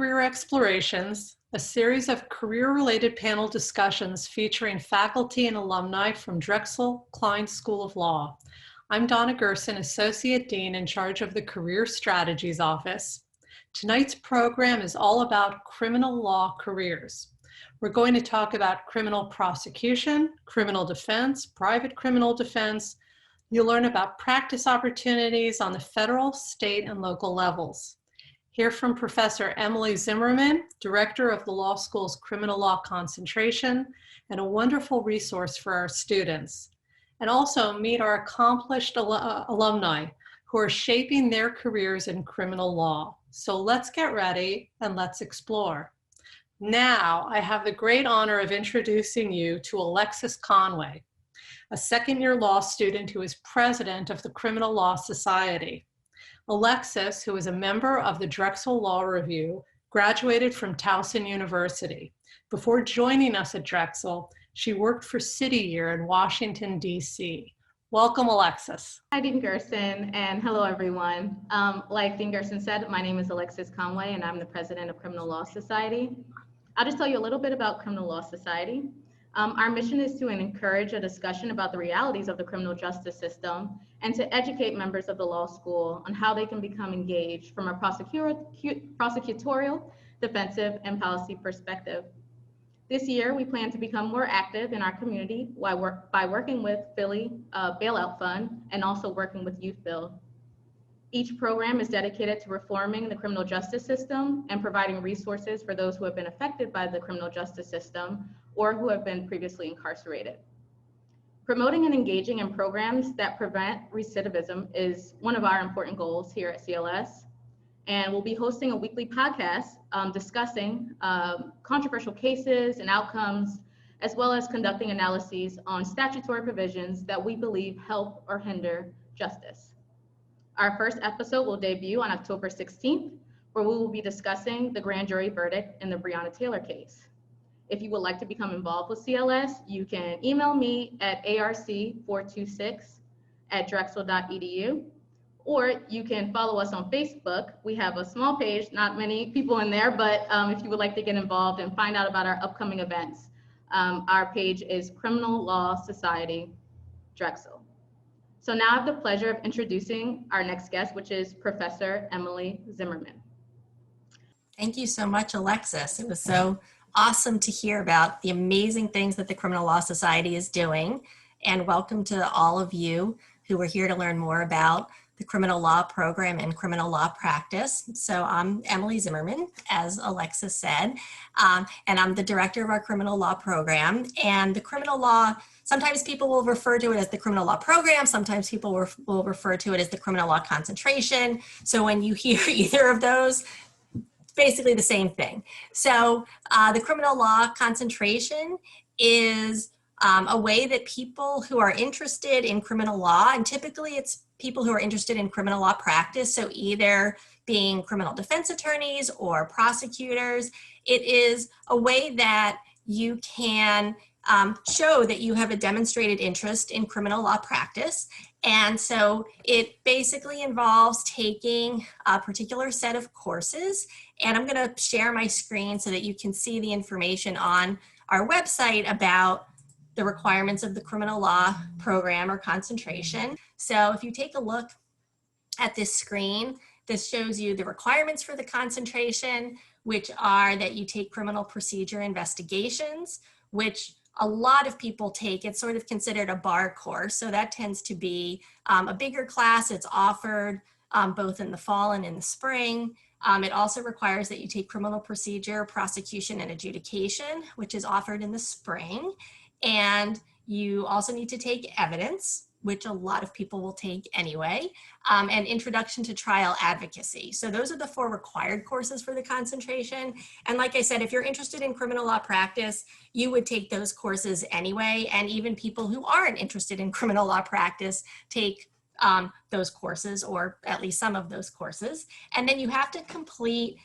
Career Explorations, a series of career-related panel discussions featuring faculty and alumni from Drexel Kline School of Law. I'm Donna Gerson, Associate Dean in charge of the Career Strategies Office. Tonight's program is all about criminal law careers. We're going to talk about criminal prosecution, criminal defense, private criminal defense. You'll learn about practice opportunities on the federal, state, and local levels. Hear from Professor Emily Zimmerman, Director of the Law School's Criminal Law Concentration, and a wonderful resource for our students. And also meet our accomplished alumni who are shaping their careers in criminal law. So let's get ready and let's explore. Now, I have the great honor of introducing you to Alexis Conway, a second-year law student who is president of the Criminal Law Society. Alexis, who is a member of the Drexel Law Review, graduated from Towson University. Before joining us at Drexel, she worked for City Year in Washington, D.C. Welcome, Alexis. Hi, Dean Gerson, and hello, everyone. Like Dean Gerson said, my name is Alexis Conway, and I'm the president of Criminal Law Society. I'll just tell you a little bit about Criminal Law Society. Our mission is to encourage a discussion about the realities of the criminal justice system and to educate members of the law school on how they can become engaged from a prosecutorial, defensive, and policy perspective. This year, we plan to become more active in our community by working with Philly Bailout Fund and also working with Youth Build. Each program is dedicated to reforming the criminal justice system and providing resources for those who have been affected by the criminal justice system or who have been previously incarcerated. Promoting and engaging in programs that prevent recidivism is one of our important goals here at CLS. And we'll be hosting a weekly podcast discussing controversial cases and outcomes, as well as conducting analyses on statutory provisions that we believe help or hinder justice. Our first episode will debut on October 16th, where we will be discussing the grand jury verdict in the Breonna Taylor case. If you would like to become involved with CLS, you can email me at arc426@drexel.edu, or you can follow us on Facebook. We have a small page, not many people in there, but if you would like to get involved and find out about our upcoming events, our page is Criminal Law Society Drexel. So now I have the pleasure of introducing our next guest, which is Professor Emily Zimmerman. Thank you so much, Alexis. It was so awesome to hear about the amazing things that the Criminal Law Society is doing. And welcome to all of you who are here to learn more about the criminal law program and criminal law practice. So I'm Emily Zimmerman, as Alexis said, and I'm the director of our criminal law program. And the criminal law, sometimes people will refer to it as the criminal law program, sometimes people will refer to it as the criminal law concentration. So when you hear either of those, it's basically the same thing. So the criminal law concentration is a way that people who are interested in criminal law, and typically it's people who are interested in criminal law practice, so either being criminal defense attorneys or prosecutors, it is a way that you can show that you have a demonstrated interest in criminal law practice. And so it basically involves taking a particular set of courses. And I'm going to share my screen so that you can see the information on our website about the requirements of the criminal law program or concentration. So if you take a look at this screen, this shows you the requirements for the concentration, which are that you take criminal procedure investigations, which a lot of people take. It's sort of considered a bar course. So that tends to be a bigger class. It's offered both in the fall and in the spring. It also requires that you take criminal procedure, prosecution, and adjudication, which is offered in the spring. And you also need to take evidence, which a lot of people will take anyway, and introduction to trial advocacy. So those are the 4 required courses for the concentration. And like I said, if you're interested in criminal law practice, you would take those courses anyway. And even people who aren't interested in criminal law practice take those courses, or at least some of those courses. And then you have to complete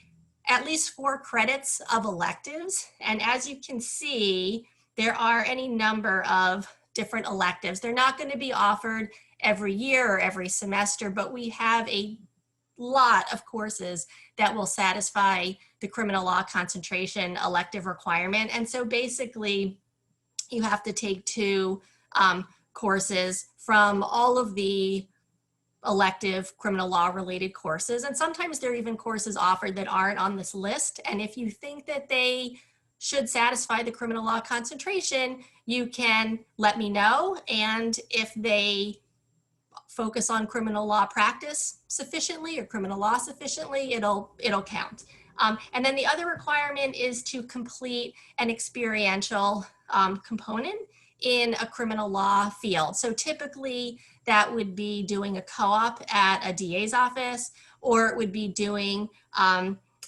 at least 4 credits of electives. And as you can see, there are any number of different electives. They're not going to be offered every year or every semester, but we have a lot of courses that will satisfy the criminal law concentration elective requirement. And so basically, you have to take 2 courses from all of the elective criminal law related courses. And sometimes there are even courses offered that aren't on this list. And if you think that they should satisfy the criminal law concentration, you can let me know. And if they focus on criminal law practice sufficiently or criminal law sufficiently, it'll count. And then the other requirement is to complete an experiential component in a criminal law field. So typically that would be doing a co-op at a DA's office, or it would be doing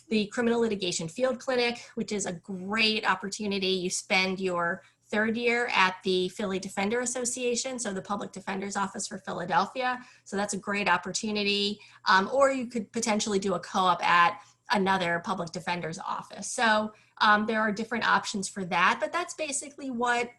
the criminal litigation field clinic, which is a great opportunity. You spend your 3rd year at the Philly Defender Association, so the Public Defender's Office for Philadelphia. So that's a great opportunity. Or you could potentially do a co-op at another public defender's office. So there are different options for that, but that's basically what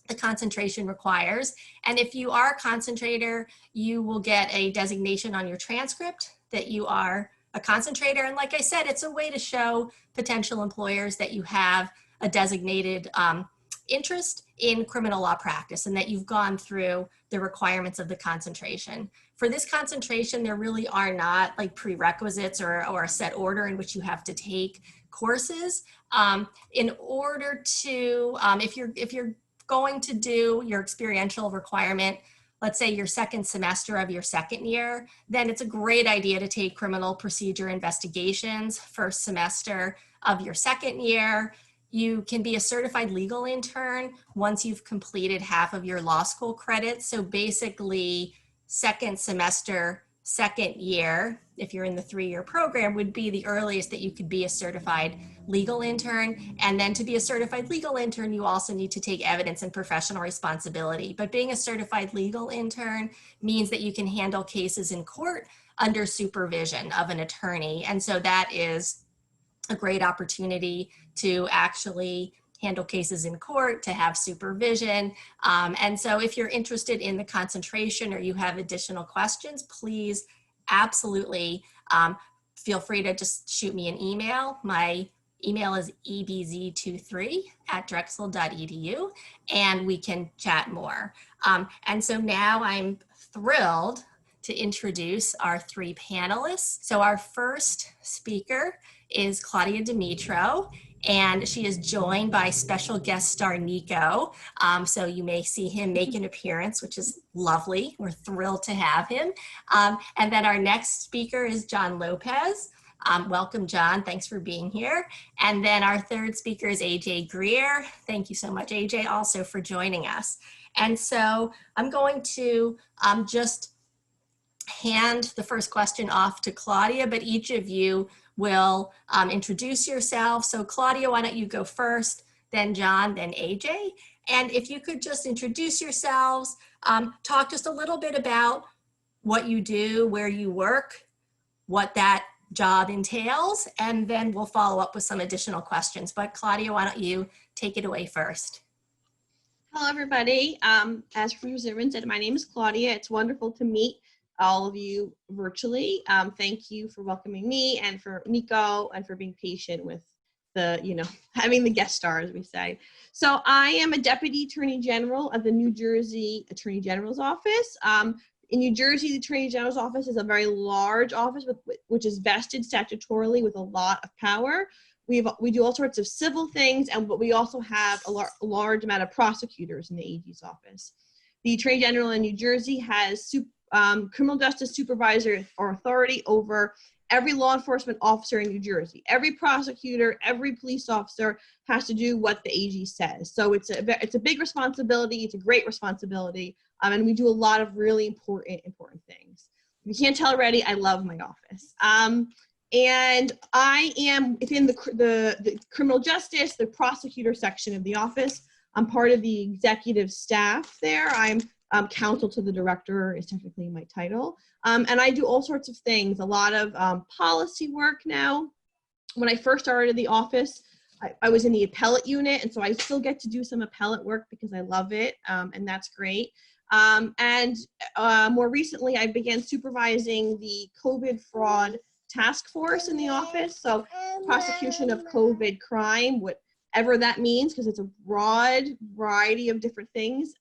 the concentration requires. And if you are a concentrator, you will get a designation on your transcript that you are a concentrator. And like I said, it's a way to show potential employers that you have a designated interest in criminal law practice and that you've gone through the requirements of the concentration. For this concentration, there really are not like prerequisites or a set order in which you have to take courses. In order to, if you're going to do your experiential requirement, let's say your 2nd semester of your 2nd year, then it's a great idea to take criminal procedure investigations 1st semester of your 2nd year. You can be a certified legal intern once you've completed half of your law school credits. So basically 2nd semester, 2nd year, if you're in the 3-year program, would be the earliest that you could be a certified legal intern. And then to be a certified legal intern, you also need to take evidence and professional responsibility. But being a certified legal intern means that you can handle cases in court under supervision of an attorney. And so that is a great opportunity to actually handle cases in court, to have supervision. And so if you're interested in the concentration or you have additional questions, please absolutely feel free to just shoot me an email. My email is ebz23@drexel.edu, and we can chat more. And so now I'm thrilled to introduce our 3 panelists. So our first speaker is Claudia Dimitro, and she is joined by special guest star Nico. So you may see him make an appearance, which is lovely. We're thrilled to have him. And then our next speaker is John Lopez. Welcome, John. Thanks for being here. And then our 3rd speaker is AJ Greer. Thank you so much, AJ, also for joining us. And so I'm going to just hand the first question off to Claudia, but each of you will introduce yourself. So Claudia, why don't you go first, then John, then AJ. And if you could just introduce yourselves, talk just a little bit about what you do, where you work, what that job entails, and then we'll follow up with some additional questions. But Claudia, why don't you take it away first? Hello, everybody. As Professor Zimmerman said, my name is Claudia. It's wonderful to meet all of you virtually. Thank you for welcoming me and for Nico and for being patient with the, having the guest star, as we say. So I am a Deputy Attorney General of the New Jersey Attorney General's Office. In New Jersey, the Attorney General's Office is a very large office which is vested statutorily with a lot of power. We do all sorts of civil things, but we also have a large amount of prosecutors in the AG's office. The Attorney General in New Jersey has criminal justice supervisor or authority over every law enforcement officer in New Jersey. Every prosecutor, every police officer has to do what the AG says. So it's a big responsibility. It's a great responsibility. And we do a lot of really important things. If you can't tell already, I love my office. And I am within the criminal justice, the prosecutor section of the office. I'm part of the executive staff there. I'm counsel to the director is technically my title. And I do all sorts of things, a lot of policy work now. When I first started the office, I was in the appellate unit, and so I still get to do some appellate work because I love it, and that's great. And more recently, I began supervising the COVID fraud task force in the office. So prosecution of COVID crime, whatever that means, because it's a broad variety of different things.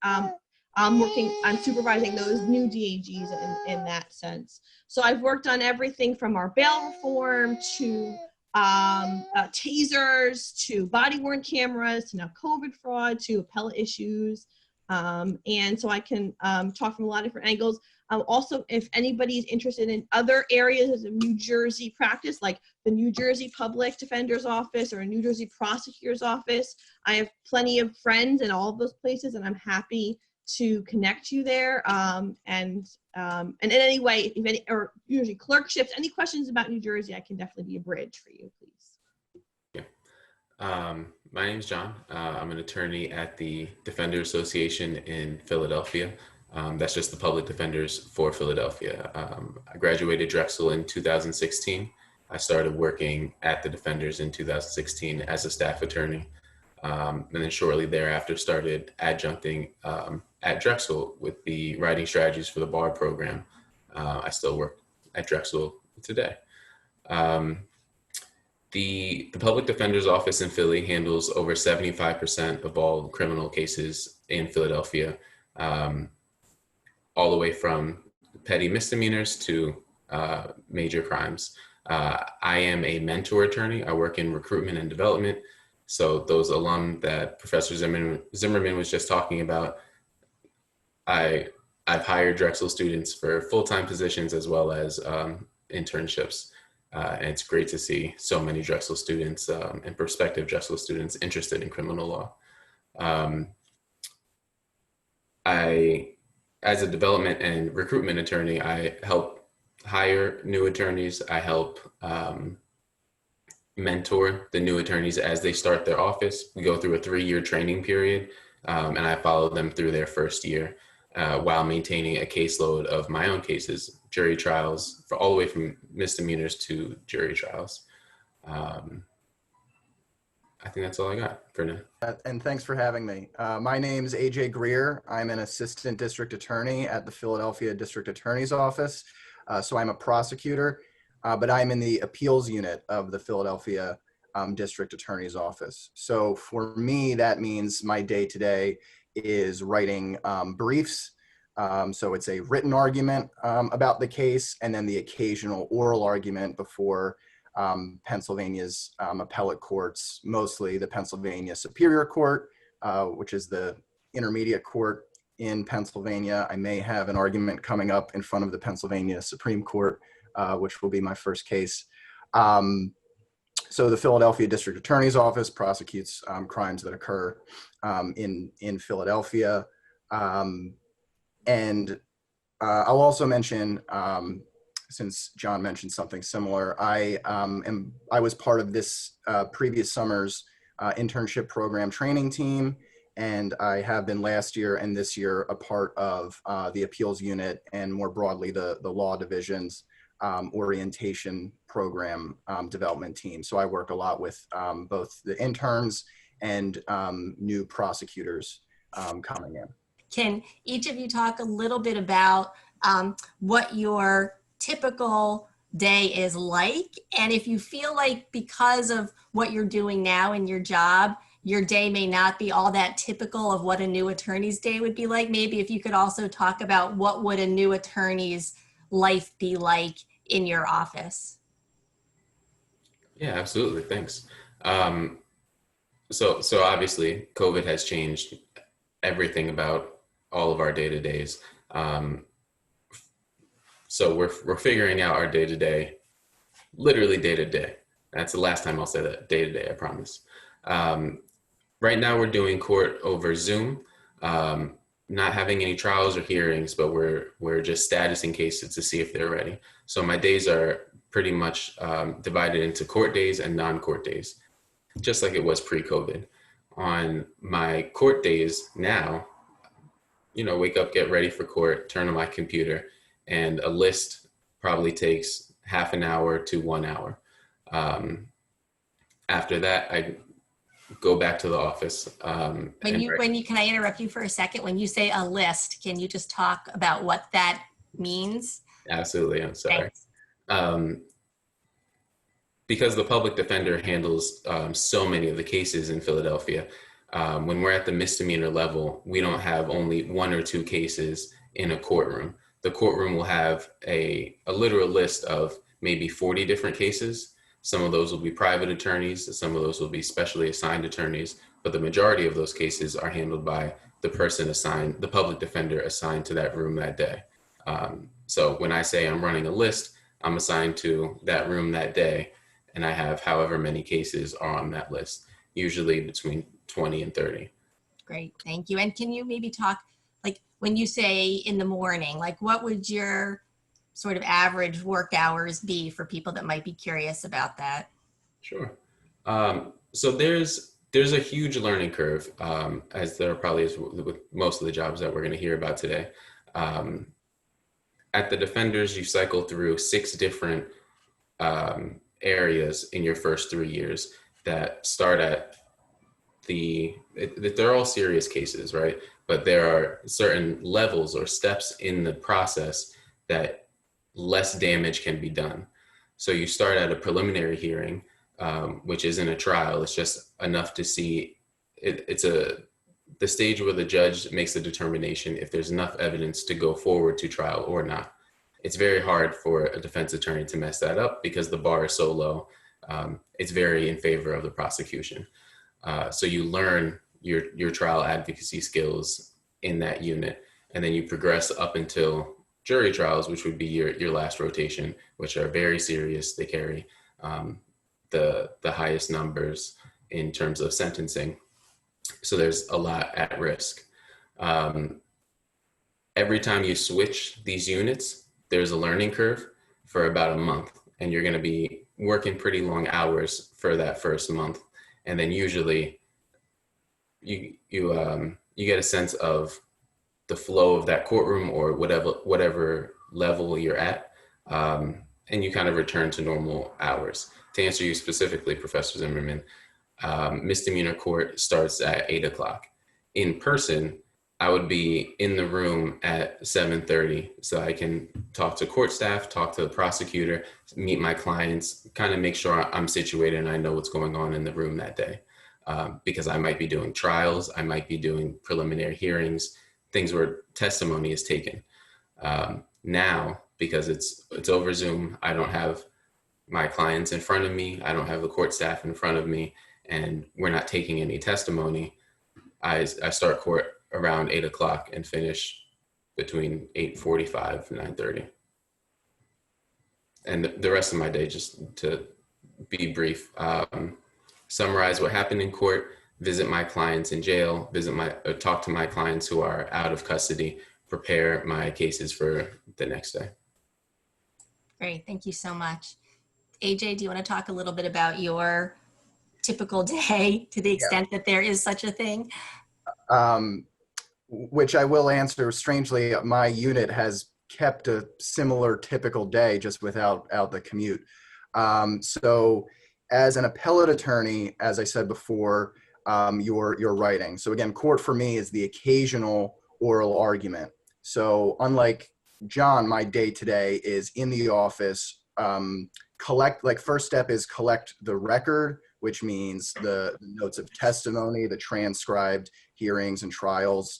I'm supervising those new DAGs in that sense. So I've worked on everything from our bail reform to tasers, to body-worn cameras, to now COVID fraud, to appellate issues. And so I can talk from a lot of different angles. Also, if anybody's interested in other areas of New Jersey practice, like the New Jersey Public Defender's Office or a New Jersey Prosecutor's Office, I have plenty of friends in all of those places, and I'm happy to connect you there. And in any way, if any, or usually clerkships, any questions about New Jersey, I can definitely be a bridge for you, please. Yeah. My name is John. I'm an attorney at the Defender Association in Philadelphia. That's just the public defenders for Philadelphia. I graduated Drexel in 2016. I started working at the Defenders in 2016 as a staff attorney. And then shortly thereafter started adjuncting at Drexel with the writing strategies for the bar program. I still work at Drexel today. The Public Defender's Office in Philly handles over 75% of all criminal cases in Philadelphia, all the way from petty misdemeanors to major crimes. I am a mentor attorney. I work in recruitment and development. So those alum that Professor Zimmerman was just talking about, I've hired Drexel students for full-time positions as well as internships. And it's great to see so many Drexel students and prospective Drexel students interested in criminal law. As a development and recruitment attorney, I help hire new attorneys. I help mentor the new attorneys as they start their office. We go through a 3-year training period, and I follow them through their first year while maintaining a caseload of my own cases, jury trials, for all the way from misdemeanors to jury trials. I think that's all I got for now. And thanks for having me. My name's AJ Greer. I'm an assistant district attorney at the Philadelphia District Attorney's Office. So I'm a prosecutor, but I'm in the appeals unit of the Philadelphia District Attorney's Office. So for me, that means my day-to-day is writing briefs. So it's a written argument about the case, and then the occasional oral argument before Pennsylvania's appellate courts, mostly the Pennsylvania Superior Court, which is the intermediate court in Pennsylvania. I may have an argument coming up in front of the Pennsylvania Supreme Court, which will be my first case. So the Philadelphia District Attorney's Office prosecutes crimes that occur in Philadelphia. And I'll also mention, since John mentioned something similar, I was part of this previous summer's internship program training team, and I have been last year and this year a part of the appeals unit and more broadly the law division's orientation program development team. So I work a lot with both the interns and new prosecutors coming in. Can each of you talk a little bit about what your typical day is like, and if you feel like because of what you're doing now in your job, your day may not be all that typical of what a new attorney's day would be like? Maybe if you could also talk about what would a new attorney's life be like in your office. Yeah, absolutely. Thanks. So obviously COVID has changed everything about all of our day-to-days. So we're figuring out our day-to-day, literally day-to-day. That's the last time I'll say that, day-to-day, I promise. Right now we're doing court over Zoom, not having any trials or hearings, but we're just statusing cases to see if they're ready. So my days are pretty much divided into court days and non-court days, just like it was pre-COVID. On my court days now, wake up, get ready for court, turn on my computer, and a list probably takes half an hour to 1 hour. After that, go back to the office. Can I interrupt you for a second? When you say a list, can you just talk about what that means? Absolutely, I'm sorry. Thanks. Because the public defender handles so many of the cases in Philadelphia, when we're at the misdemeanor level, we don't have only 1 or 2 cases in a courtroom. The courtroom will have a literal list of maybe 40 different cases. Some of those will be private attorneys, some of those will be specially assigned attorneys, but the majority of those cases are handled by the person assigned, the public defender assigned to that room that day. So when I say I'm running a list, I'm assigned to that room that day, and I have however many cases are on that list, usually between 20 and 30. Great, thank you. And can you maybe talk, like when you say in the morning, like what would your sort of average work hours be for people that might be curious about that? Sure. So there's a huge learning curve, as there probably is with most of the jobs that we're going to hear about today. At the defenders, you cycle through 6 different areas in your first 3 years that start at they're all serious cases, right? But there are certain levels or steps in the process that less damage can be done. So you start at a preliminary hearing, which isn't a trial. It's just enough to see the stage where the judge makes the determination if there's enough evidence to go forward to trial or not. It's very hard for a defense attorney to mess that up because the bar is so low. It's very in favor of the prosecution. So you learn your trial advocacy skills in that unit, and then you progress up until jury trials, which would be your last rotation, which are very serious. They carry the highest numbers in terms of sentencing. So there's a lot at risk. Every time you switch these units, there's a learning curve for about a month, and you're going to be working pretty long hours for that first month. And then usually you get a sense of the flow of that courtroom or whatever level you're at, and you kind of return to normal hours. To answer you specifically, Professor Zimmerman, misdemeanor court starts at 8 o'clock. In person, I would be in the room at 7:30, so I can talk to court staff, talk to the prosecutor, meet my clients, kind of make sure I'm situated and I know what's going on in the room that day. Because I might be doing trials, I might be doing preliminary hearings, things where testimony is taken. Now, because it's over Zoom, I don't have my clients in front of me, I don't have the court staff in front of me, and we're not taking any testimony. I start court around 8 o'clock and finish between 8:45 and 9:30. And the rest of my day, just to be brief, summarize what happened in court, visit my clients in jail, talk to my clients who are out of custody, prepare my cases for the next day. Great, thank you so much. AJ, do you want to talk a little bit about your typical day to the extent that there is such a thing? Which I will answer. Strangely, my unit has kept a similar typical day, just without the commute. So as an appellate attorney, as I said before, you're writing. So again, court for me is the occasional oral argument. So unlike John, my day today is in the office, first step is collect the record, which means the notes of testimony, the transcribed hearings and trials,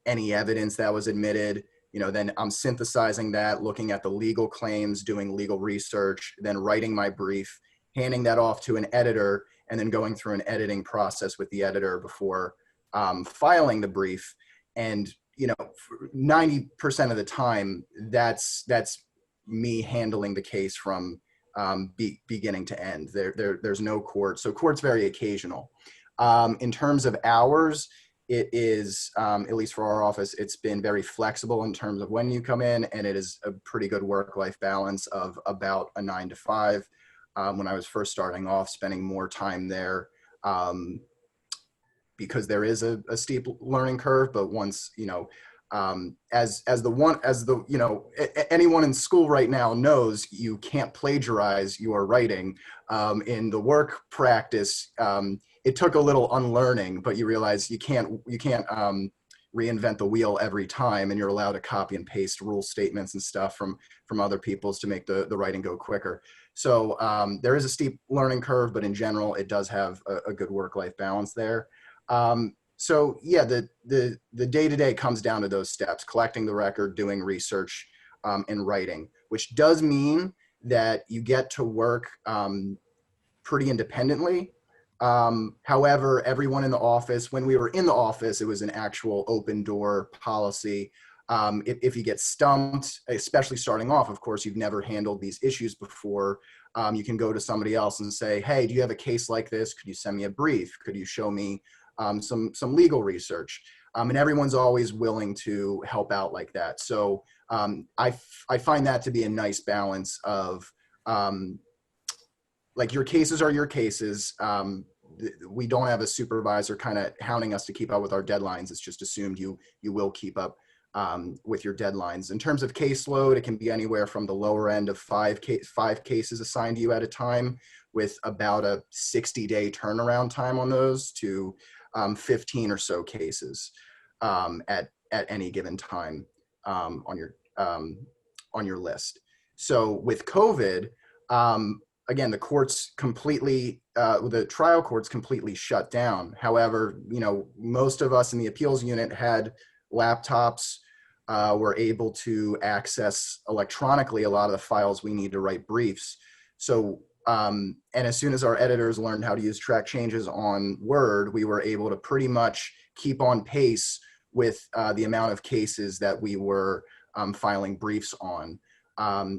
any evidence that was admitted. Then I'm synthesizing that, looking at the legal claims, doing legal research, then writing my brief, handing that off to an editor, and then going through an editing process with the editor before filing the brief. And 90% of the time, that's me handling the case from beginning to end. There's no court, so court's very occasional. In terms of hours, it is, at least for our office, it's been very flexible in terms of when you come in, and it is a pretty good work-life balance of about a 9 to 5. When I was first starting off, spending more time there, because there is a steep learning curve. But once, anyone in school right now knows, you can't plagiarize your writing. In the work practice, it took a little unlearning, but you realize you can't reinvent the wheel every time, and you're allowed to copy and paste rule statements and stuff from other people's to make the writing go quicker. So there is a steep learning curve, but in general, it does have a good work-life balance there. So yeah, the day-to-day comes down to those steps: collecting the record, doing research, and writing, which does mean that you get to work pretty independently. However, everyone in the office, when we were in the office, it was an actual open door policy. If you get stumped, especially starting off, of course, you've never handled these issues before, you can go to somebody else and say, hey, do you have a case like this? Could you send me a brief? Could you show me some legal research? And everyone's always willing to help out like that. So I find that to be a nice balance of, like, your cases are your cases. We don't have a supervisor kind of hounding us to keep up with our deadlines. It's just assumed you will keep up with your deadlines. In terms of caseload, it can be anywhere from the lower end of five cases assigned to you at a time, with about a 60-day turnaround time on those, to 15 or so cases at any given time on your list. So with COVID, again, the trial courts completely shut down. However, most of us in the appeals unit had laptops, were able to access electronically a lot of the files we need to write briefs. So, and as soon as our editors learned how to use track changes on Word, we were able to pretty much keep on pace with the amount of cases that we were filing briefs on.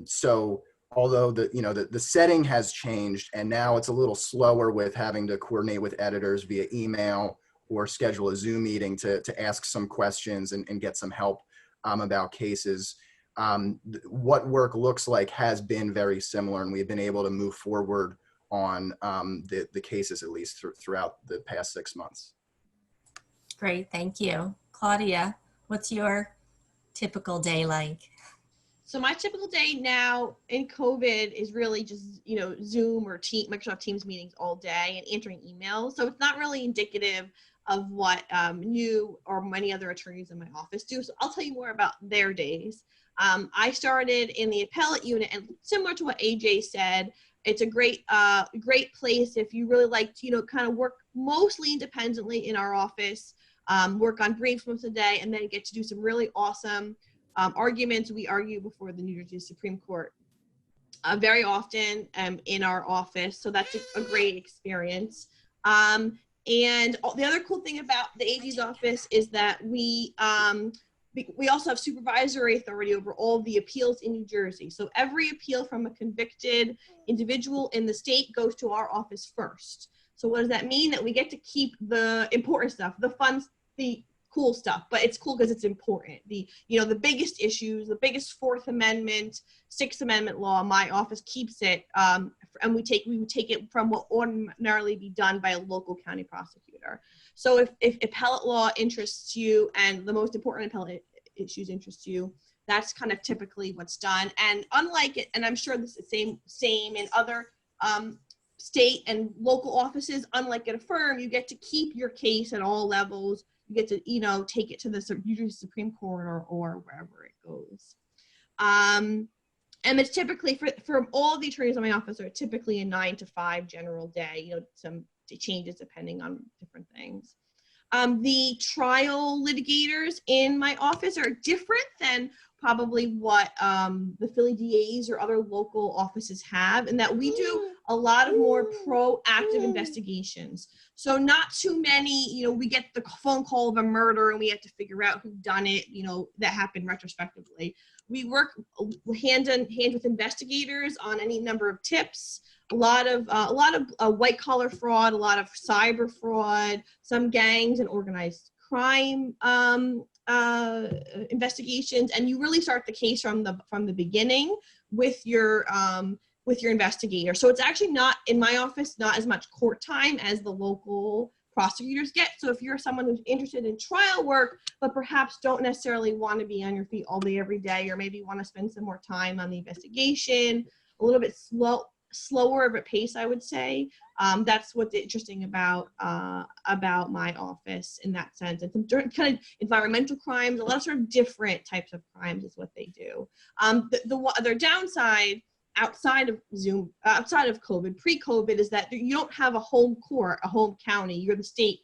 So although the setting has changed, and now it's a little slower with having to coordinate with editors via email or schedule a Zoom meeting to ask some questions and get some help about cases. What work looks like has been very similar, and we've been able to move forward on the cases, at least throughout the past 6 months. Great, thank you. Claudia, what's your typical day like? So my typical day now in COVID is really just, Zoom or Microsoft Teams meetings all day and answering emails. So it's not really indicative of what you or many other attorneys in my office do. So I'll tell you more about their days. I started in the appellate unit, and similar to what AJ said, it's a great place if you really like to, kind of work mostly independently in our office, work on briefs once a day, and then get to do some really awesome arguments. We argue before the New Jersey Supreme Court very often in our office, so that's a great experience. And the other cool thing about the AG's office is that we also have supervisory authority over all the appeals in New Jersey. So every appeal from a convicted individual in the state goes to our office first. So what does that mean? That we get to keep the important stuff, the fun, the cool stuff, but it's cool because it's important. The biggest issues, the biggest Fourth Amendment, Sixth Amendment law, my office keeps it, and we would take it from what ordinarily be done by a local county prosecutor. So if appellate law interests you and the most important appellate issues interest you, that's kind of typically what's done. And unlike it, and I'm sure this is the same in other state and local offices, unlike at a firm, you get to keep your case at all levels. You get to, take it to the usually Supreme Court or wherever it goes. And it's typically, for all the attorneys in my office, are typically a 9 to 5 general day, some changes depending on different things. The trial litigators in my office are different than probably what the Philly DAs or other local offices have, and that we do a lot of more proactive investigations. So not too many, we get the phone call of a murder and we have to figure out who done it, that happened retrospectively. We work hand in hand with investigators on any number of tips, a lot of white collar fraud, a lot of cyber fraud, some gangs and organized crime investigations, and you really start the case from the beginning with your investigator. So it's actually not, in my office, not as much court time as the local prosecutors get. So if you're someone who's interested in trial work, but perhaps don't necessarily want to be on your feet all day, every day, or maybe want to spend some more time on the investigation, a little bit slower of a pace, I would say. That's what's interesting about my office in that sense. It's kind of environmental crimes, a lot of sort of different types of crimes is what they do. The other downside outside of Zoom, outside of COVID, pre-COVID, is that you don't have a home court, a home county. You're the state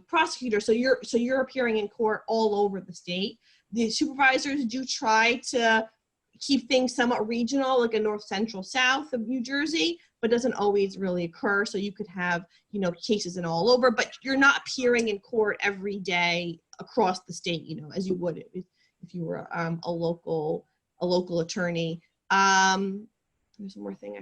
prosecutor, so you're appearing in court all over the state. The supervisors do try to keep things somewhat regional, like a north, central, south of New Jersey, but doesn't always really occur. So you could have, cases in all over, but you're not appearing in court every day across the state, as you would if you were a local attorney. There's one more thing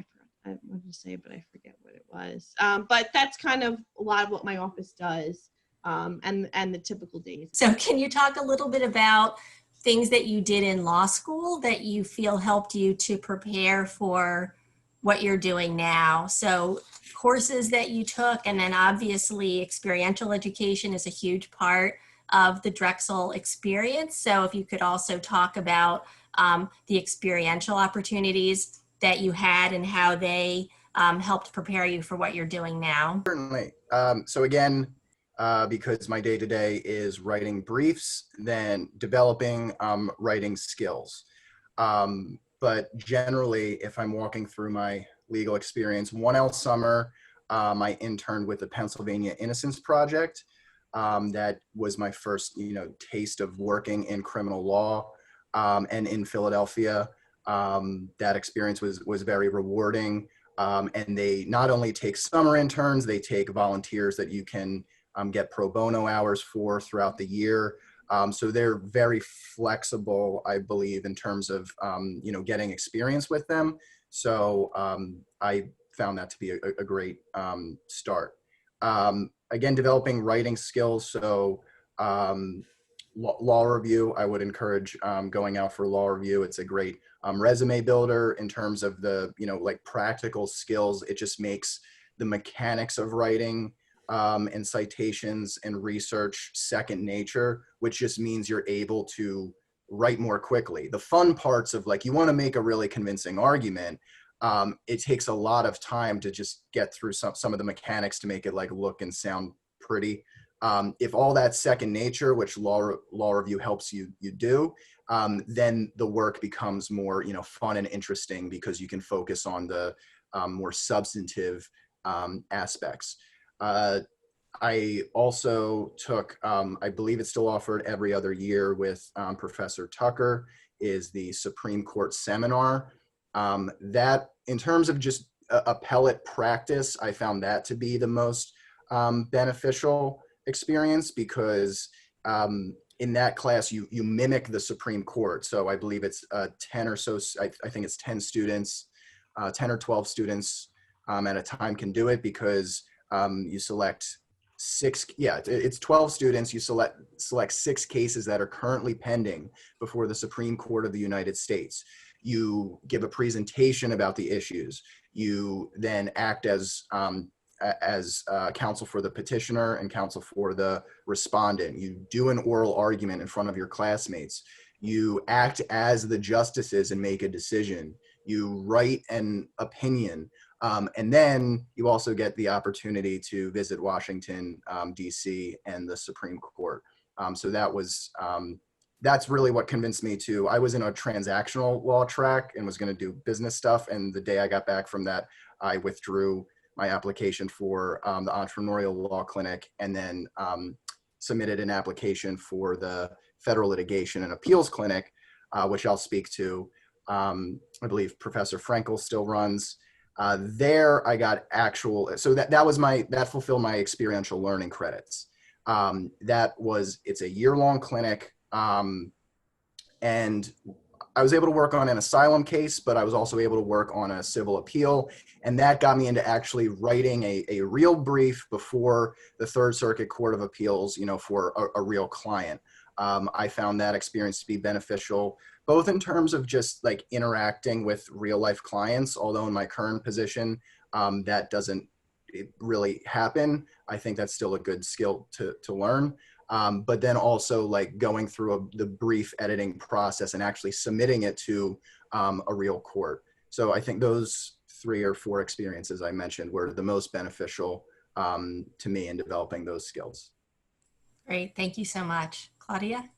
I wanted to say, but I forget what it was. But that's kind of a lot of what my office does, and the typical days. So can you talk a little bit about things that you did in law school that you feel helped you to prepare for what you're doing now? So courses that you took, and then obviously experiential education is a huge part of the Drexel experience. So if you could also talk about the experiential opportunities that you had and how they helped prepare you for what you're doing now. Certainly. So again, because my day-to-day is writing briefs, then developing writing skills. But generally, if I'm walking through my legal experience, 1L summer, I interned with the Pennsylvania Innocence Project. That was my first, taste of working in criminal law, and in Philadelphia. That experience was very rewarding. And they not only take summer interns, they take volunteers that you can get pro bono hours for throughout the year. So they're very flexible, I believe, in terms of, getting experience with them. So I found that to be a great start. Again, developing writing skills. So law review, I would encourage going out for law review. It's a great resume builder in terms of the, practical skills. It just makes the mechanics of writing and citations and research second nature, which just means you're able to write more quickly. The fun parts of you want to make a really convincing argument. It takes a lot of time to just get through some of the mechanics to make it look and sound pretty. If all that's second nature, which law review helps you do, then the work becomes more fun and interesting because you can focus on the more substantive aspects. I also took, I believe it's still offered every other year with Professor Tucker, is the Supreme Court seminar. That, in terms of just appellate practice, I found that to be the most beneficial experience, because in that class you mimic the Supreme Court. So I believe it's 10 or so, I think it's 10 students, 10 or 12 students at a time can do it, because you select it's 12 students. You select 6 cases that are currently pending before the Supreme Court of the United States. You give a presentation about the issues. You then act as counsel for the petitioner and counsel for the respondent. You do an oral argument in front of your classmates. You act as the justices and make a decision. You write an opinion. And then you also get the opportunity to visit Washington, D.C. and the Supreme Court. So that's really what convinced me to. I was in a transactional law track and was going to do business stuff. And the day I got back from that, I withdrew my application for the entrepreneurial law clinic, and then submitted an application for the federal litigation and appeals clinic, which I'll speak to. I believe Professor Frankel still runs. There I got so that fulfilled my experiential learning credits. It's a year-long clinic. And I was able to work on an asylum case, but I was also able to work on a civil appeal. And that got me into actually writing a real brief before the Third Circuit Court of Appeals, for a real client. I found that experience to be beneficial, both in terms of just interacting with real life clients, although in my current position, that doesn't really happen. I think that's still a good skill to learn. But then also going through the brief editing process and actually submitting it to a real court. So I think those 3 or 4 experiences I mentioned were the most beneficial to me in developing those skills. Great, thank you so much. Claudia?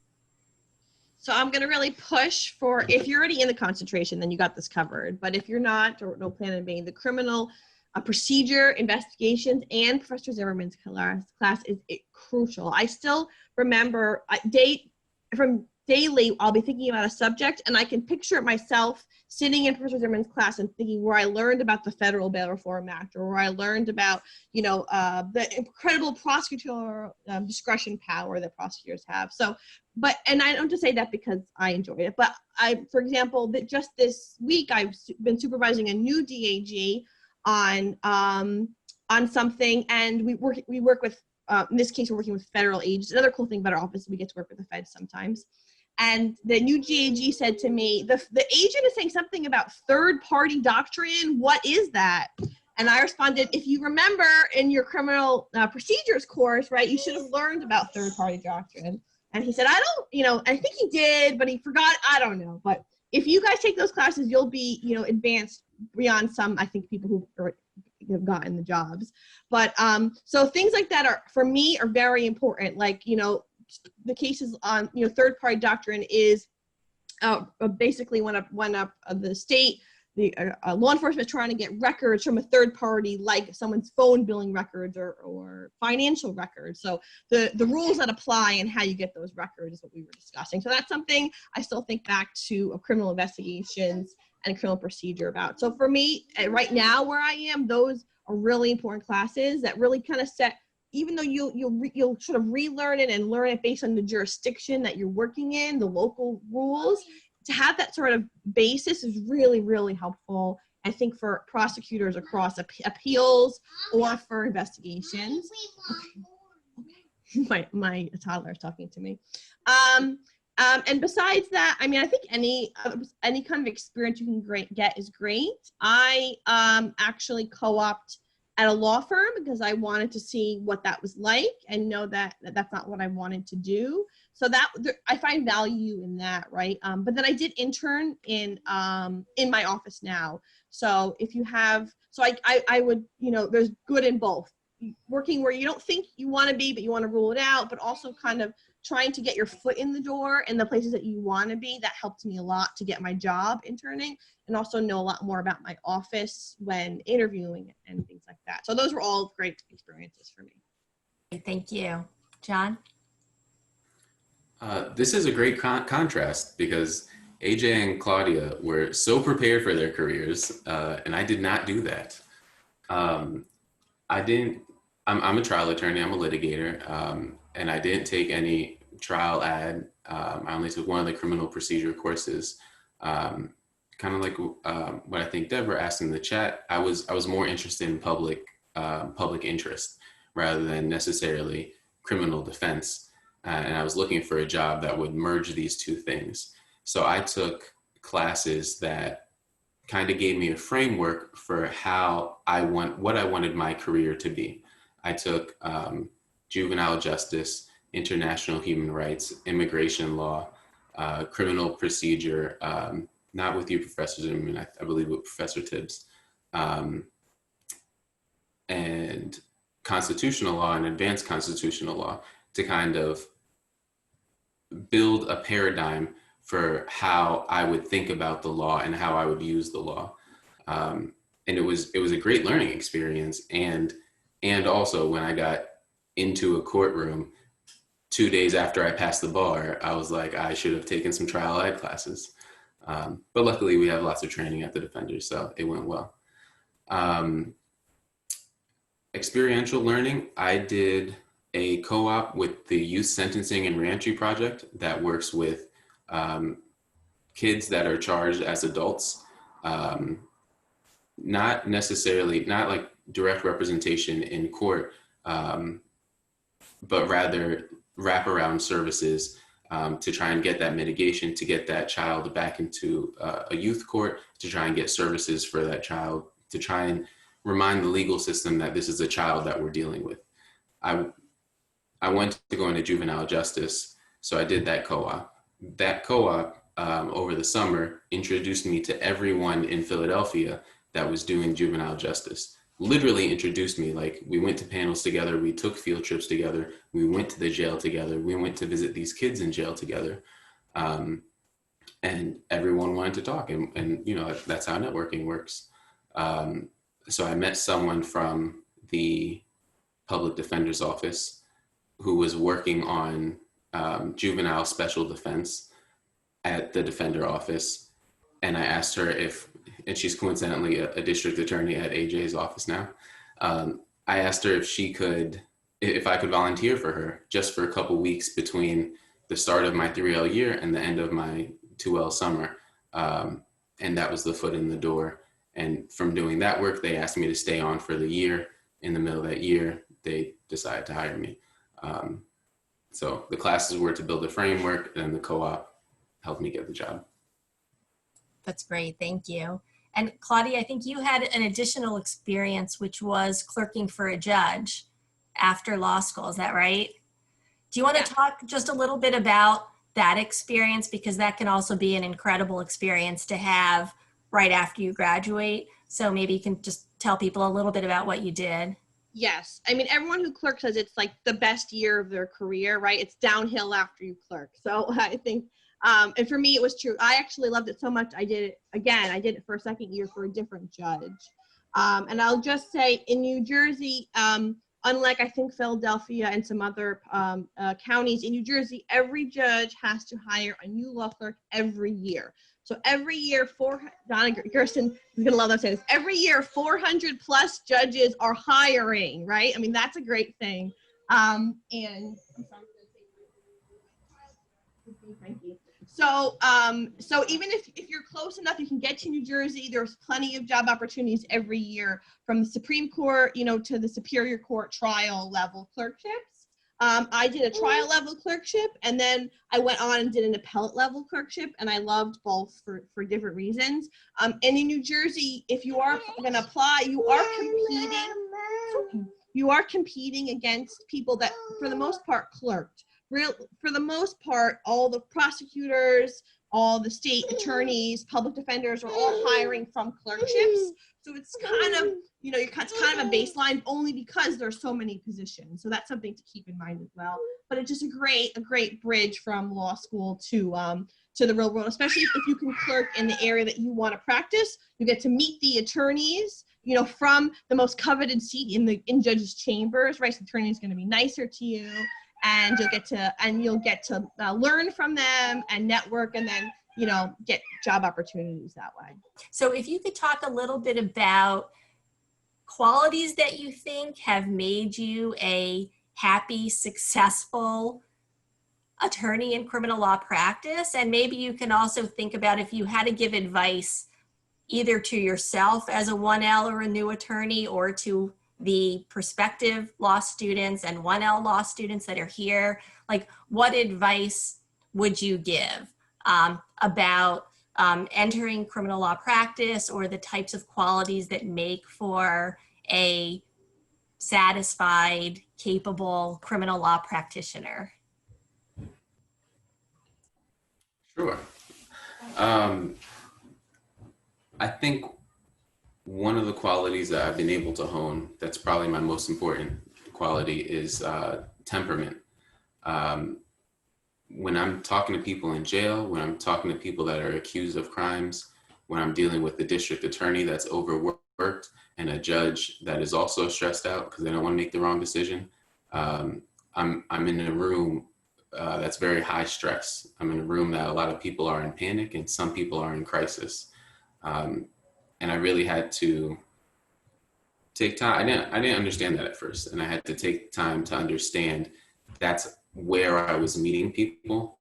So I'm going to really push for, if you're already in the concentration, then you got this covered. But if you're not, or no plan on being, the criminal procedure, investigations, and Professor Zimmerman's class is crucial. I still remember from daily, I'll be thinking about a subject, and I can picture it myself sitting in Professor Zimmerman's class and thinking where I learned about the Federal Bail Reform Act, or where I learned about, the incredible prosecutorial discretion power that prosecutors have. So, and I don't just say that because I enjoyed it, but for example, that just this week I've been supervising a new DAG on something, and we work with, in this case, we're working with federal agents. Another cool thing about our office, we get to work with the feds sometimes. And the new GAG said to me, the agent is saying something about third-party doctrine. What is that? And I responded, if you remember in your criminal procedures course, right, you should have learned about third-party doctrine. And he said, I think he did, but he forgot. I don't know. But if you guys take those classes, you'll be, advanced beyond some, I think, people who have gotten the jobs. But so things like that are, for me, are very important. Like, the cases on, third-party doctrine is basically when the state, the law enforcement is trying to get records from a third party, like someone's phone billing records or financial records. So the rules that apply and how you get those records is what we were discussing. So that's something I still think back to criminal investigations and criminal procedure about. So for me, right now where I am, those are really important classes that really kind of set, even though you'll sort of relearn it and learn it based on the jurisdiction that you're working in, the local rules, to have that sort of basis is really, really helpful, I think, for prosecutors across appeals or for investigations. Okay. My toddler is talking to me. And besides that, I mean, I think any kind of experience you can get is great. I actually co-opted at a law firm because I wanted to see what that was like and know that that's not what I wanted to do. So I find value in that, right? But then I did intern in my office now. So if you have, so I would, there's good in both. Working where you don't think you want to be, but you want to rule it out, but also kind of trying to get your foot in the door in the places that you want to be. That helped me a lot to get my job interning, and also know a lot more about my office when interviewing and things like that. So those were all great experiences for me. Thank you. John? This is a great contrast because AJ and Claudia were so prepared for their careers, and I did not do that. I'm a trial attorney, I'm a litigator, and I didn't take any trial ad. I only took one of the criminal procedure courses. Kind of like what I think Deborah asked in the chat, I was more interested in public interest rather than necessarily criminal defense. And I was looking for a job that would merge these two things. So I took classes that kind of gave me a framework for what I wanted my career to be. I took juvenile justice, international human rights, immigration law, criminal procedure, not with you, Professor Zimmerman, I believe with Professor Tibbs, and constitutional law and advanced constitutional law to kind of build a paradigm for how I would think about the law and how I would use the law. And it was a great learning experience. And also when I got into a courtroom 2 days after I passed the bar, I was like, I should have taken some trial ad classes. But luckily we have lots of training at the Defenders, so it went well. Experiential learning, I did a co-op with the Youth Sentencing and Reentry Project that works with kids that are charged as adults. Not like direct representation in court, but rather wraparound services to try and get that mitigation, to get that child back into a youth court, to try and get services for that child, to try and remind the legal system that this is a child that we're dealing with. I went to go into juvenile justice, so I did that co-op. That co-op over the summer introduced me to everyone in Philadelphia that was doing juvenile justice literally introduced me. Like, we went to panels together, we took field trips together, we went to the jail together, we went to visit these kids in jail together. And everyone wanted to talk, and you know, that's how networking works. So I met someone from the public defender's office who was working on juvenile special defense at the defender office. And I asked her and she's coincidentally a district attorney at AJ's office now. I asked her if I could volunteer for her just for a couple weeks between the start of my 3L year and the end of my 2L summer. And that was the foot in the door. And from doing that work, they asked me to stay on for the year. In the middle of that year, they decided to hire me. So the classes were to build a framework, and the co-op helped me get the job. That's great. Thank you. And Claudia, I think you had an additional experience, which was clerking for a judge after law school. Is that right? Do you want to talk just a little bit about that experience? Because that can also be an incredible experience to have right after you graduate. So maybe you can just tell people a little bit about what you did. Yes. I mean, everyone who clerks says it's like the best year of their career, right? It's downhill after you clerk. So I think, and for me, it was true. I actually loved it so much. I did it again. I did it for a second year for a different judge. And I'll just say in New Jersey, unlike I think Philadelphia and some other counties in New Jersey, every judge has to hire a new law clerk every year. So every year, Donna Gerson is going to love that saying this. Every year, 400 plus judges are hiring, right? I mean, that's a great thing. And I'm sorry. Thank you. So even if you're close enough, you can get to New Jersey. There's plenty of job opportunities every year, from the Supreme Court, you know, to the Superior Court trial level clerkships. I did a trial level clerkship, and then I went on and did an appellate level clerkship, and I loved both for different reasons. And in New Jersey, if you are going to apply, you are competing against people that, for the most part, clerked. For the most part, all the prosecutors, all the state attorneys, public defenders are all hiring from clerkships. So it's kind of, you know, it's kind of a baseline only because there's so many positions. So that's something to keep in mind as well. But it's just a great bridge from law school to the real world, especially if you can clerk in the area that you want to practice. You get to meet the attorneys, you know, from the most coveted seat in judges' chambers, right? So the attorney is going to be nicer to you. And you'll get to learn from them and network, and then, you know, get job opportunities that way. So if you could talk a little bit about qualities that you think have made you a happy, successful attorney in criminal law practice, and maybe you can also think about if you had to give advice either to yourself as a 1L or a new attorney, or to the prospective law students and 1L law students that are here, like what advice would you give about entering criminal law practice, or the types of qualities that make for a satisfied, capable criminal law practitioner? Sure. I think one of the qualities that I've been able to hone, that's probably my most important quality, is temperament. When I'm talking to people in jail, when I'm talking to people that are accused of crimes, when I'm dealing with the district attorney that's overworked and a judge that is also stressed out because they don't want to make the wrong decision, I'm in a room that's very high stress. I'm in a room that a lot of people are in panic and some people are in crisis. And I really had to take time. I didn't understand that at first. And I had to take time to understand that's where I was meeting people.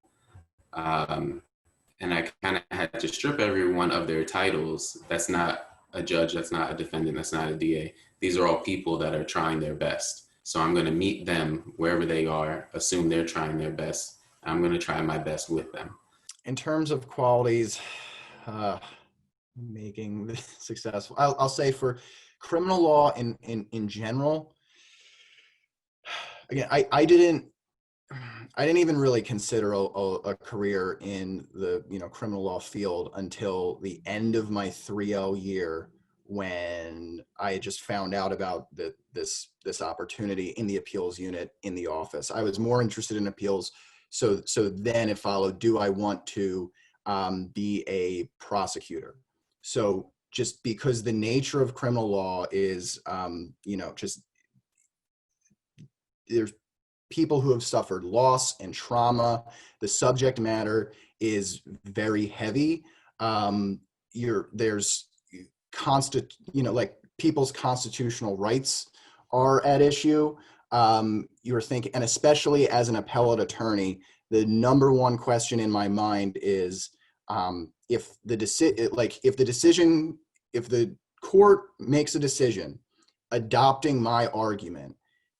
And I kind of had to strip everyone of their titles. That's not a judge, that's not a defendant, that's not a DA. These are all people that are trying their best. So I'm going to meet them wherever they are, assume they're trying their best. I'm going to try my best with them. In terms of qualities, making this successful, I'll say for criminal law in general, again, I didn't even really consider a career in the criminal law field until the end of my 3L year, when I just found out about this opportunity in the appeals unit in the office. I was more interested in appeals. So then it followed, do I want to be a prosecutor? So just because the nature of criminal law is, just there's people who have suffered loss and trauma. The subject matter is very heavy. There's people's constitutional rights are at issue. You're thinking, and especially as an appellate attorney, the number one question in my mind is if the court makes a decision adopting my argument,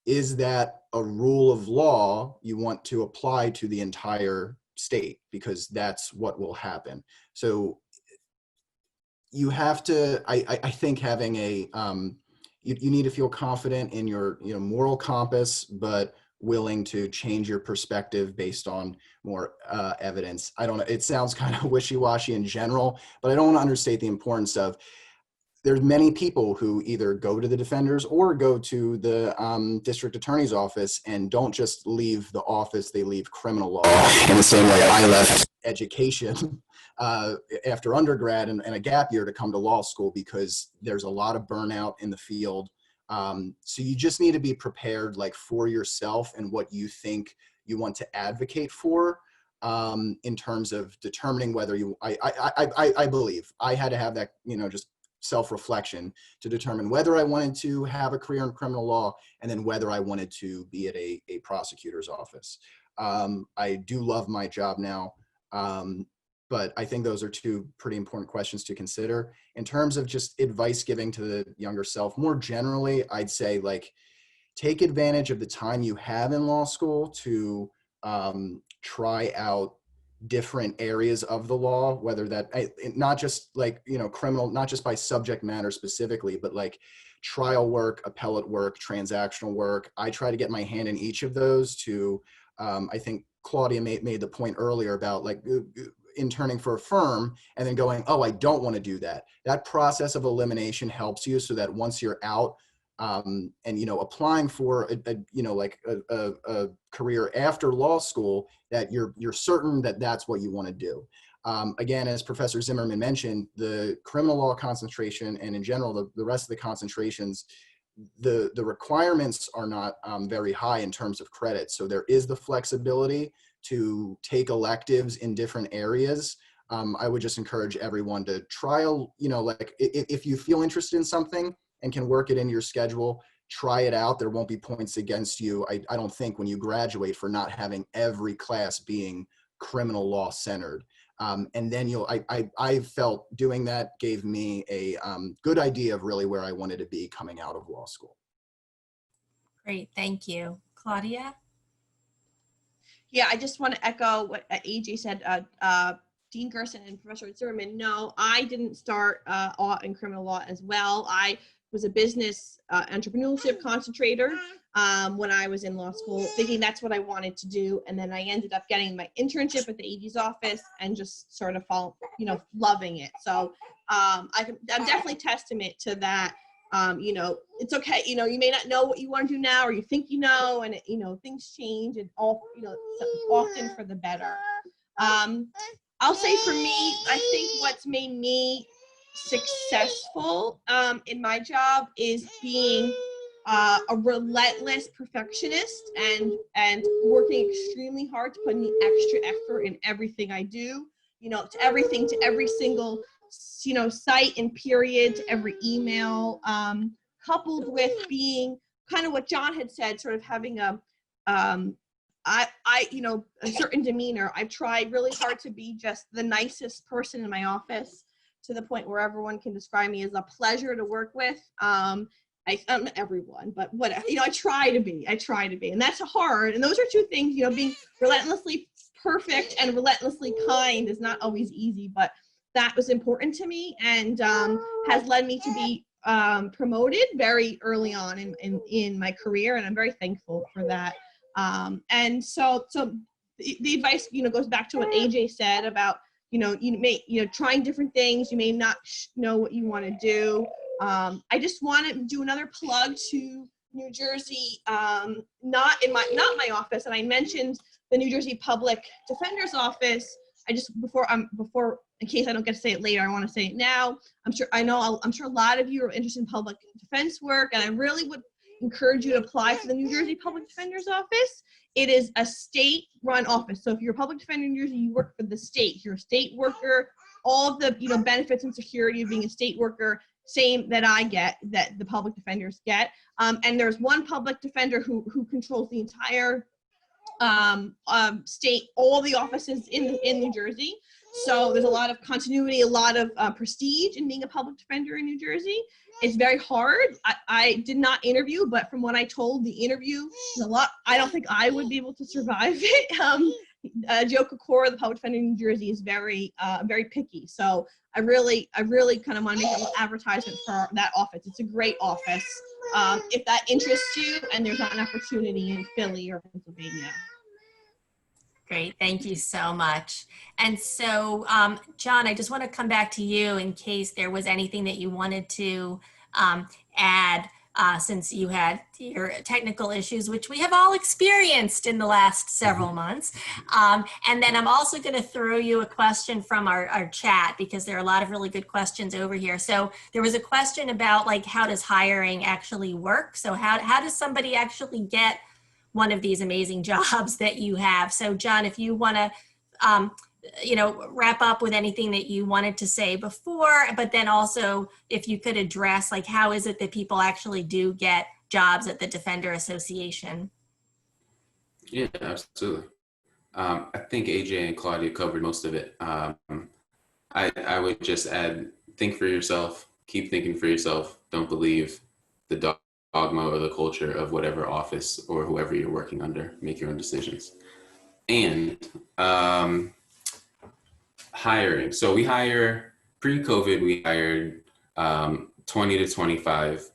is that a rule of law you want to apply to the entire state? Because that's what will happen. So you have to, I think having you need to feel confident in your moral compass, but willing to change your perspective based on more evidence. I don't know, it sounds kind of wishy-washy in general, but I don't want to understate the importance of, there's many people who either go to the defenders or go to the district attorney's office and don't just leave the office, they leave criminal law. In the same way I left education after undergrad and a gap year to come to law school, because there's a lot of burnout in the field. So you just need to be prepared, like, for yourself and what you think you want to advocate for, in terms of determining whether I believe I had to have that, just self-reflection to determine whether I wanted to have a career in criminal law, and then whether I wanted to be at a prosecutor's office. I do love my job now, but I think those are two pretty important questions to consider. In terms of just advice giving to the younger self, more generally, I'd say, like, take advantage of the time you have in law school to try out different areas of the law, whether that, not just like, criminal, not just by subject matter specifically, but like trial work, appellate work, transactional work. I try to get my hand in each of those to, I think Claudia made the point earlier about, like, interning for a firm and then going, oh, I don't want to do that. That process of elimination helps you so that once you're out, and applying for a career after law school, that you're certain that that's what you want to do. Again, as Professor Zimmerman mentioned, the criminal law concentration, and in general the rest of the concentrations, the requirements are not very high in terms of credit. So there is the flexibility to take electives in different areas. I would just encourage everyone to trial, if you feel interested in something and can work it into your schedule, try it out. There won't be points against you, I don't think, when you graduate, for not having every class being criminal law centered. And then I felt doing that gave me a good idea of really where I wanted to be coming out of law school. Great, thank you. Claudia? Yeah, I just want to echo what AJ said. Dean Gerson and Professor Zimmerman, no, I didn't start in criminal law as well. I was a business entrepreneurship concentrator when I was in law school, thinking that's what I wanted to do. And then I ended up getting my internship at the AG's office and just sort of loving it. So I'm definitely testament to that. It's okay. You may not know what you want to do now, or you think and things change, and often for the better. I'll say for me, I think what's made me successful in my job is being a relentless perfectionist and working extremely hard to put in the extra effort in everything I do, to everything, to every single site and period, to every email, coupled with being kind of what John had said, sort of having a certain demeanor. I've tried really hard to be just the nicest person in my office, to the point where everyone can describe me as a pleasure to work with. I'm not everyone, but whatever, I try to be, and that's hard. And those are two things, being relentlessly perfect and relentlessly kind is not always easy, but that was important to me, and has led me to be promoted very early on in my career. And I'm very thankful for that. And so the advice, goes back to what AJ said about, you may, trying different things. You may not know what you want to do. I just want to do another plug to New Jersey, not my office, and I mentioned the New Jersey Public Defender's Office. I just before in case I don't get to say it later, I want to say it now. I'm sure a lot of you are interested in public defense work, and I really would encourage you to apply for the New Jersey Public Defender's Office. It is a state-run office, so if you're a public defender in New Jersey, you work for the state. You're a state worker. All of the benefits and security of being a state worker, same that I get, that the public defenders get. And there's one public defender who controls the entire state, all the offices in New Jersey. So there's a lot of continuity, a lot of prestige in being a public defender in New Jersey. It's very hard. I did not interview, but from what I told, the interview is a lot. I don't think I would be able to survive it. Joe Kokora, the public defender in New Jersey, is very picky. So I really kind of want to make an advertisement for that office. It's a great office. If that interests you, and there's not an opportunity in Philly or Pennsylvania. Great, thank you so much. And so, John, I just want to come back to you in case there was anything that you wanted to add, since you had your technical issues, which we have all experienced in the last several months. And then I'm also going to throw you a question from our chat, because there are a lot of really good questions over here. So there was a question about, like, how does hiring actually work? So how does somebody actually get one of these amazing jobs that you have? So John, if you want to, wrap up with anything that you wanted to say before, but then also if you could address, like, how is it that people actually do get jobs at the Defender Association? Yeah, absolutely. I think AJ and Claudia covered most of it. I would just add, think for yourself, keep thinking for yourself. Don't believe the dogma or the culture of whatever office or whoever you're working under. Make your own decisions. And hiring. So we hire, pre-COVID, we hired 20 to 25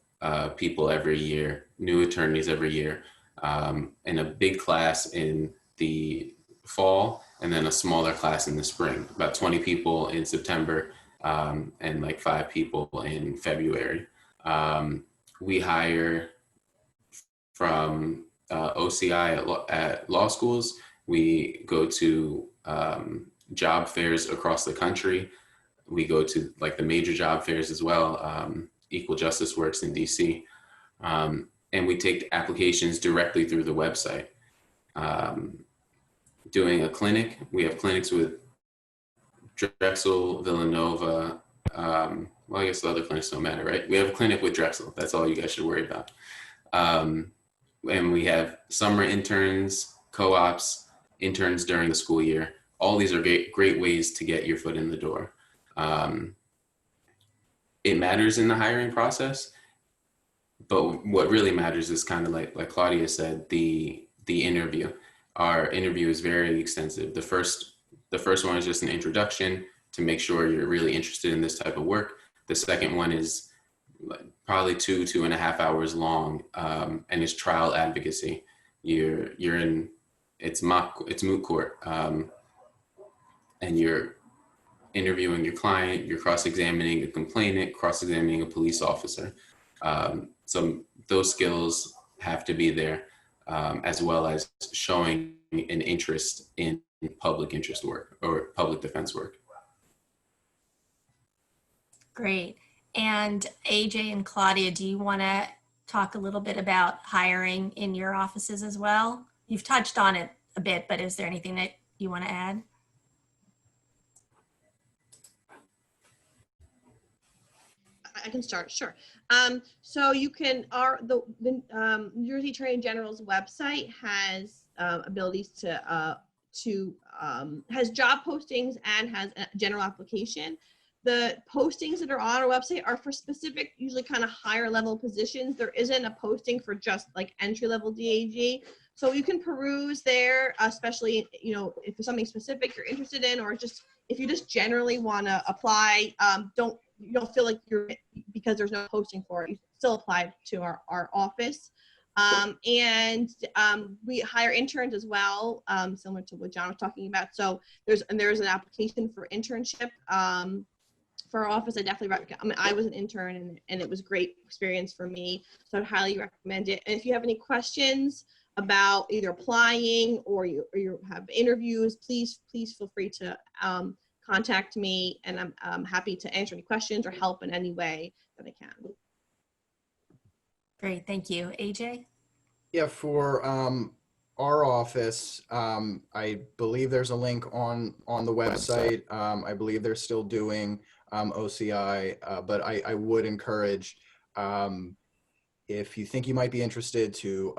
people every year, new attorneys every year, and a big class in the fall, and then a smaller class in the spring, about 20 people in September, and like 5 people in February. We hire from OCI at law schools. We go to job fairs across the country. We go to, like, the major job fairs as well. Equal Justice Works in DC. And we take applications directly through the website. Doing a clinic, we have clinics with Drexel, Villanova. Well, I guess the other clinics don't matter, right? We have a clinic with Drexel. That's all you guys should worry about. And we have summer interns, co-ops, interns during the school year. All these are great ways to get your foot in the door. It matters in the hiring process, but what really matters is kind of like Claudia said, the interview. Our interview is very extensive. The first one is just an introduction to make sure you're really interested in this type of work. The second one is probably 2.5 hours long, and it's trial advocacy. You're in, it's moot court, and you're interviewing your client, you're cross-examining a complainant, cross-examining a police officer. So those skills have to be there, as well as showing an interest in public interest work or public defense work. Great. And AJ and Claudia, do you want to talk a little bit about hiring in your offices as well? You've touched on it a bit, but is there anything that you want to add? I can start, sure. So you can, the New Jersey Attorney General's website has abilities to has job postings and has a general application. The postings that are on our website are for specific, usually kind of higher level positions. There isn't a posting for just like entry level DAG. So you can peruse there, especially, if there's something specific you're interested in, or just if you just generally want to apply, you don't feel like you're, because there's no posting for it, you still apply to our office. We hire interns as well, similar to what John was talking about. So there's an application for internship. for our office, I definitely recommend. I mean, I was an intern and it was a great experience for me, so I'd highly recommend it. And if you have any questions about either applying or you have interviews, please feel free to contact me, and I'm happy to answer any questions or help in any way that I can. Great, thank you. AJ? Yeah, for our office, I believe there's a link on the website. I believe they're still doing OCI, but I would encourage, if you think you might be interested, to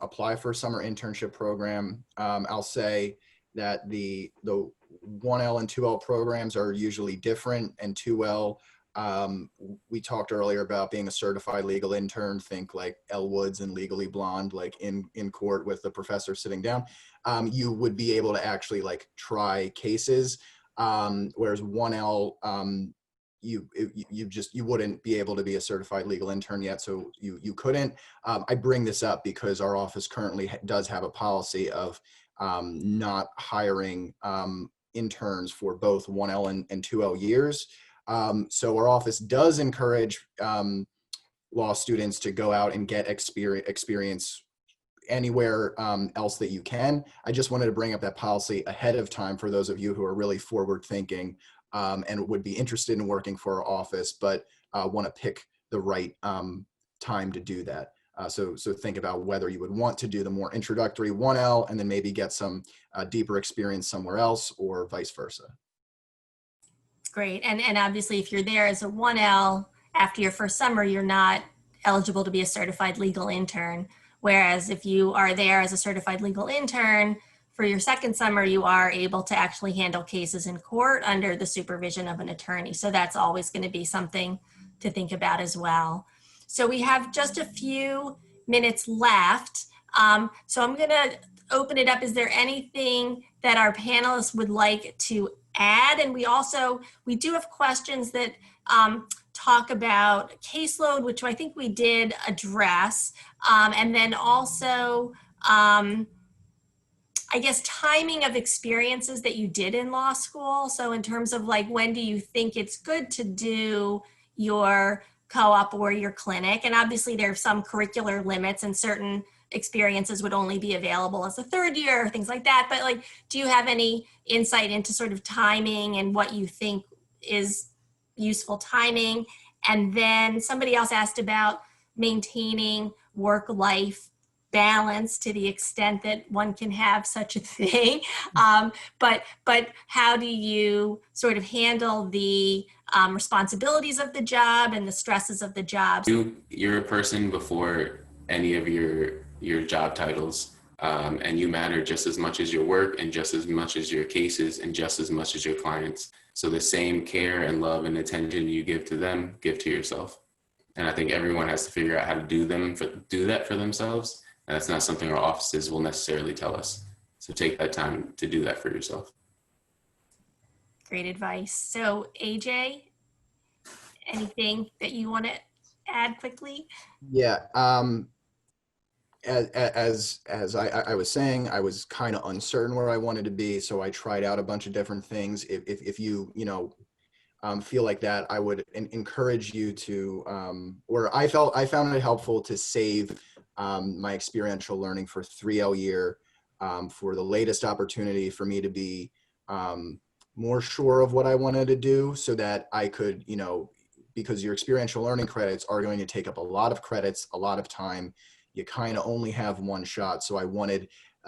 apply for a summer internship program. I'll say that the 1L and 2L programs are usually different, and 2L, we talked earlier about being a certified legal intern. Think like Elle Woods and Legally Blonde, like in court with the professor sitting down. You would be able to actually like try cases, whereas 1L, you wouldn't be able to be a certified legal intern yet, so you couldn't. I bring this up because our office currently does have a policy of not hiring interns for both 1L and 2L years. So our office does encourage law students to go out and get experience anywhere else that you can. I just wanted to bring up that policy ahead of time for those of you who are really forward thinking and would be interested in working for our office, but want to pick the right time to do that. So think about whether you would want to do the more introductory 1L and then maybe get some deeper experience somewhere else, or vice versa. Great. And obviously, if you're there as a 1L, after your first summer, you're not eligible to be a certified legal intern. Whereas if you are there as a certified legal intern, for your second summer, you are able to actually handle cases in court under the supervision of an attorney. So that's always going to be something to think about as well. So we have just a few minutes left. So I'm going to open it up. Is there anything that our panelists would like to add? And we do have questions that talk about caseload, which I think we did address. And then also, I guess, timing of experiences that you did in law school. So in terms of like, when do you think it's good to do your co-op or your clinic? And obviously there are some curricular limits, and certain experiences would only be available as a third year or things like that. But like, do you have any insight into sort of timing and what you think is useful timing? And then somebody else asked about maintaining work-life balance to the extent that one can have such a thing. But how do you sort of handle the responsibilities of the job and the stresses of the job? You're a person before any of your job titles, and you matter just as much as your work, and just as much as your cases, and just as much as your clients. So the same care and love and attention you give to them, give to yourself. And I think everyone has to figure out how to do that for themselves. And that's not something our offices will necessarily tell us. So take that time to do that for yourself. Great advice. So AJ, anything that you want to add quickly? Yeah. As I was saying, I was kind of uncertain where I wanted to be, so I tried out a bunch of different things. If you feel like that, I would encourage you to, or I found it helpful to save my experiential learning for 3L year, for the latest opportunity for me to be more sure of what I wanted to do, so that I could, because your experiential learning credits are going to take up a lot of credits, a lot of time. You kind of only have one shot. So I wanted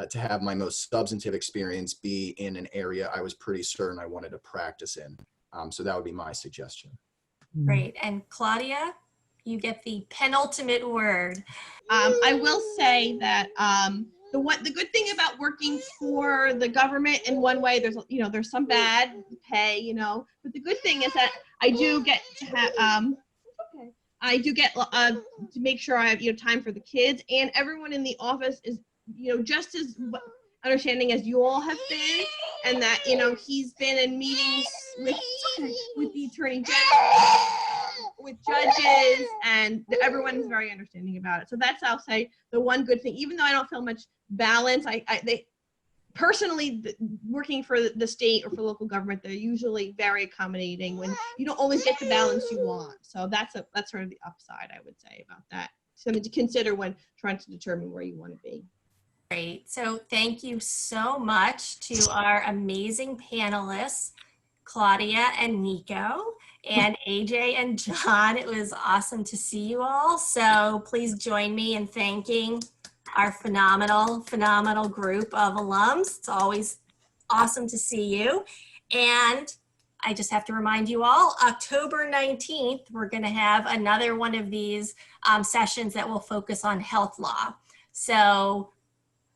to have my most substantive experience be in an area I was pretty certain I wanted to practice in. So that would be my suggestion. Great. And Claudia, you get the penultimate word. I will say that the good thing about working for the government, in one way, there's some bad pay, but the good thing is that I do get to have to make sure I have time for the kids, and everyone in the office is just as understanding as you all have been, and that he's been in meetings with the attorney general, with judges, and everyone is very understanding about it. So that's, I'll say, the one good thing. Even though I don't feel much balance, personally, working for the state or for local government, they're usually very accommodating when you don't always get the balance you want. So that's sort of the upside, I would say, about that. Something to consider when trying to determine where you want to be. Great. So thank you so much to our amazing panelists, Claudia and Nico, and AJ and John. It was awesome to see you all. So please join me in thanking our phenomenal group of alums. It's always awesome to see you. And I just have to remind you all, October 19th, we're going to have another one of these sessions that will focus on health law. So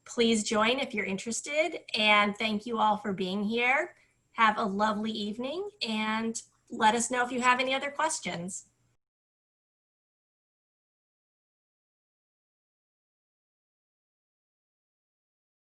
please join if you're interested. And thank you all for being here. Have a lovely evening and let us know if you have any other questions.